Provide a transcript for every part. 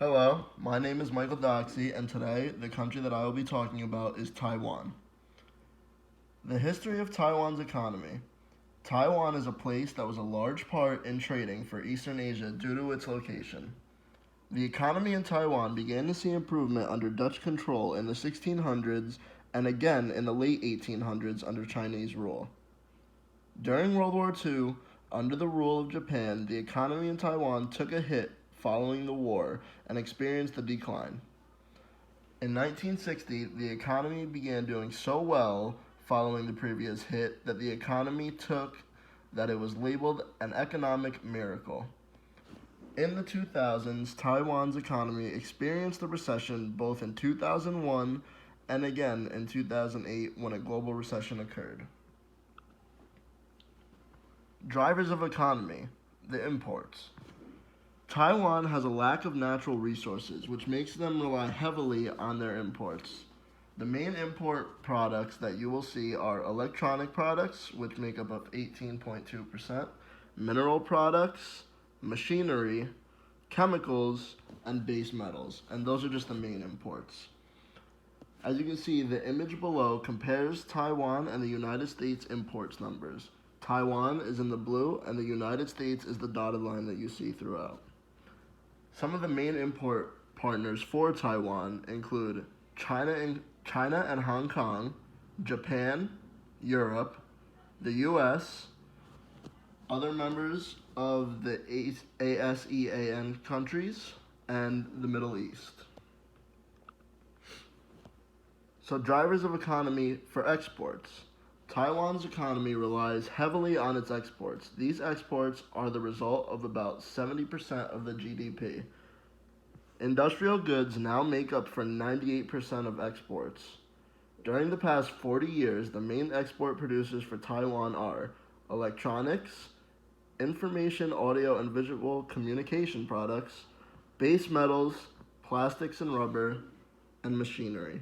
Hello, my name is Michael Doxey, and today the country that I will be talking about is Taiwan. The history of Taiwan's economy. Taiwan is a place that was a large part in trading for Eastern Asia due to its location. The economy in Taiwan began to see improvement under Dutch control in the 1600s and again in the late 1800s under Chinese rule. During World War II, under the rule of Japan, the economy in Taiwan took a hit following the war and experienced a decline. In 1960, the economy began doing so well following the previous hit that the economy took that it was labeled an economic miracle. In the 2000s, Taiwan's economy experienced a recession both in 2001 and again in 2008 when a global recession occurred. Drivers of economy, the imports. Taiwan has a lack of natural resources, which makes them rely heavily on their imports. The main import products that you will see are electronic products, which make up of 18.2%, mineral products, machinery, chemicals, and base metals. And those are just the main imports. As you can see, the image below compares Taiwan and the United States imports numbers. Taiwan is in the blue, and the United States is the dotted line that you see throughout. Some of the main import partners for Taiwan include China and Hong Kong, Japan, Europe, the US, other members of the ASEAN countries, and the Middle East. So, drivers of economy for exports. Taiwan's economy relies heavily on its exports. These exports are the result of about 70% of the GDP. Industrial goods now make up for 98% of exports. During the past 40 years, the main export producers for Taiwan are electronics, information, audio, and visual communication products, base metals, plastics and rubber, and machinery.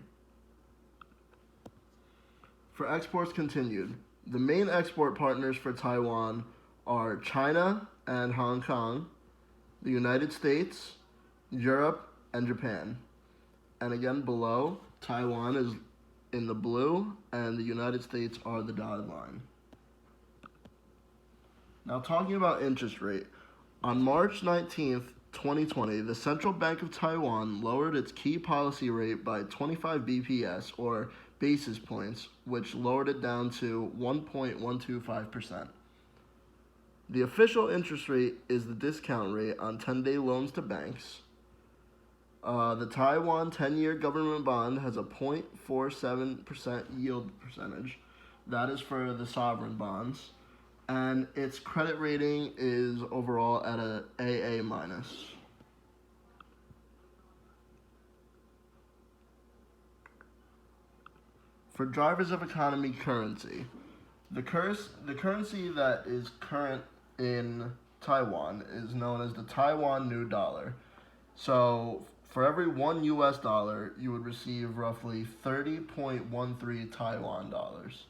For exports continued, the main export partners for Taiwan are China and Hong Kong, the United States, Europe, and Japan. And again, below, Taiwan is in the blue, and the United States are the dotted line. Now, talking about interest rate, on March 19th, 2020, the Central Bank of Taiwan lowered its key policy rate by 25 BPS, or basis points, which lowered it down to 1.125%. The official interest rate is the discount rate on 10-day loans to banks. The Taiwan 10-year government bond has a 0.47% yield percentage. That is for the sovereign bonds. And its credit rating is overall at a AA minus. For drivers of economy currency, the currency that is current in Taiwan is known as the Taiwan New Dollar. So for every one US dollar, you would receive roughly 30.13 Taiwan dollars.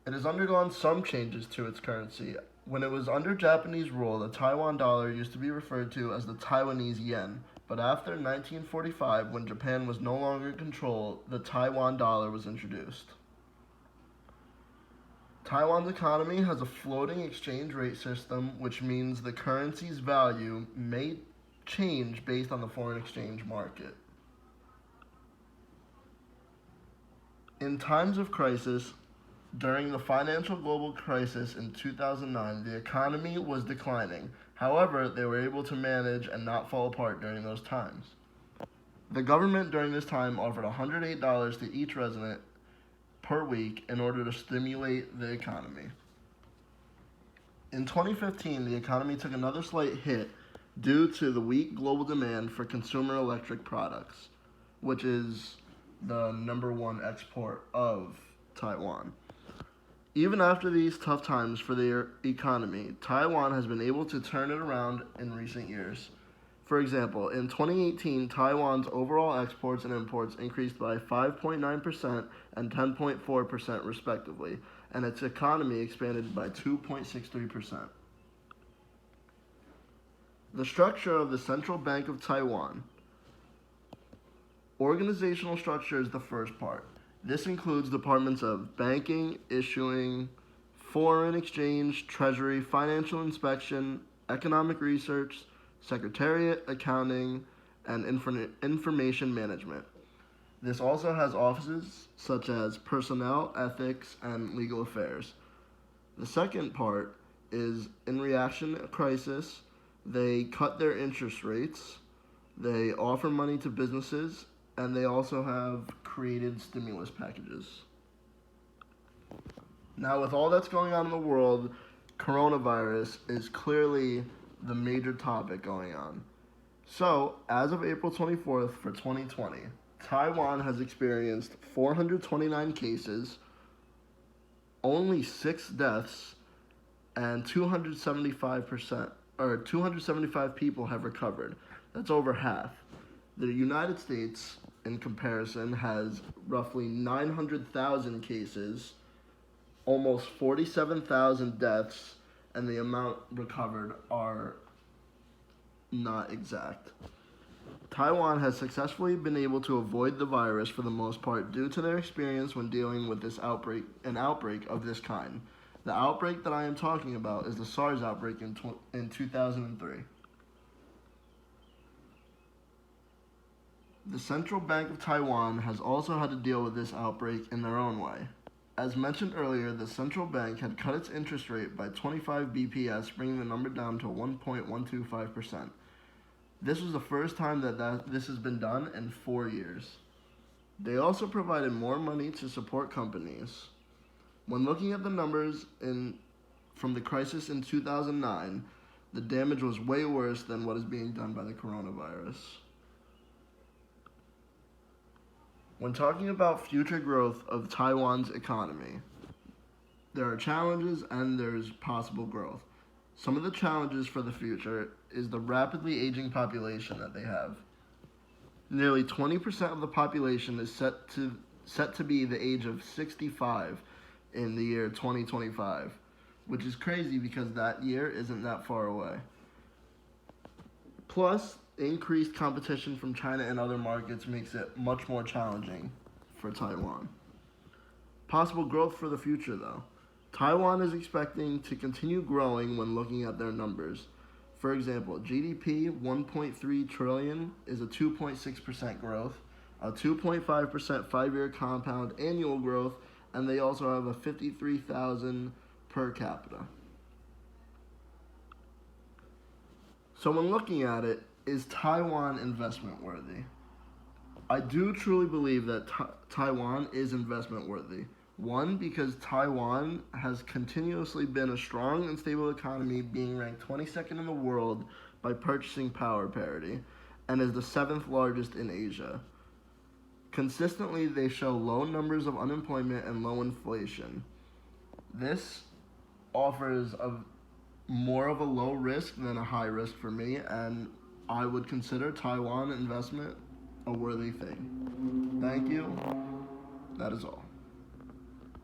It has undergone some changes to its currency. When it was under Japanese rule, the Taiwan dollar used to be referred to as the Taiwanese yen, but after 1945, when Japan was no longer in control, the Taiwan dollar was introduced. Taiwan's economy has a floating exchange rate system, which means the currency's value may change based on the foreign exchange market. In times of crisis, during the financial global crisis in 2009, the economy was declining. However, they were able to manage and not fall apart during those times. The government during this time offered $108 to each resident per week in order to stimulate the economy. In 2015, the economy took another slight hit due to the weak global demand for consumer electric products, which is the number one export of Taiwan. Even after these tough times for their economy, Taiwan has been able to turn it around in recent years. For example, in 2018, Taiwan's overall exports and imports increased by 5.9% and 10.4% respectively, and its economy expanded by 2.63%. The structure of the Central Bank of Taiwan. Organizational structure is the first part. This includes departments of banking, issuing, foreign exchange, treasury, financial inspection, economic research, secretariat, accounting, and information management. This also has offices such as personnel, ethics, and legal affairs. The second part is in reaction to a crisis, they cut their interest rates, they offer money to businesses, and they also have created stimulus packages. Now, with all that's going on in the world, coronavirus is clearly the major topic going on. So, as of April 24th for 2020, Taiwan has experienced 429 cases, only 6 deaths, and 275 people have recovered. That's over half. The United States, in comparison, has roughly 900,000 cases, almost 47,000 deaths, and the amount recovered are not exact. Taiwan has successfully been able to avoid the virus for the most part due to their experience when dealing with an outbreak of this kind. The outbreak that I am talking about is the SARS outbreak in 2003. The Central Bank of Taiwan has also had to deal with this outbreak in their own way. As mentioned earlier, the central bank had cut its interest rate by 25 BPS, bringing the number down to 1.125%. This was the first time that this has been done in 4 years. They also provided more money to support companies. When looking at the numbers from the crisis in 2009, the damage was way worse than what is being done by the coronavirus. When talking about future growth of Taiwan's economy, there are challenges and there's possible growth. Some of the challenges for the future is the rapidly aging population that they have. Nearly 20% of the population is set to be the age of 65 in the year 2025, which is crazy because that year isn't that far away. Plus, increased competition from China and other markets makes it much more challenging for Taiwan. Possible growth for the future, though. Taiwan is expecting to continue growing when looking at their numbers. For example, GDP 1.3 trillion is a 2.6% growth, a 2.5% 5-year compound annual growth, and they also have a 53,000 per capita. So when looking at it, is Taiwan investment worthy? I do truly believe that Taiwan is investment worthy. One, because Taiwan has continuously been a strong and stable economy, being ranked 22nd in the world by purchasing power parity, and is the 7th largest in Asia. Consistently, they show low numbers of unemployment and low inflation. This offers more of a low risk than a high risk for me, and I would consider Taiwan investment a worthy thing. Thank you. That is all.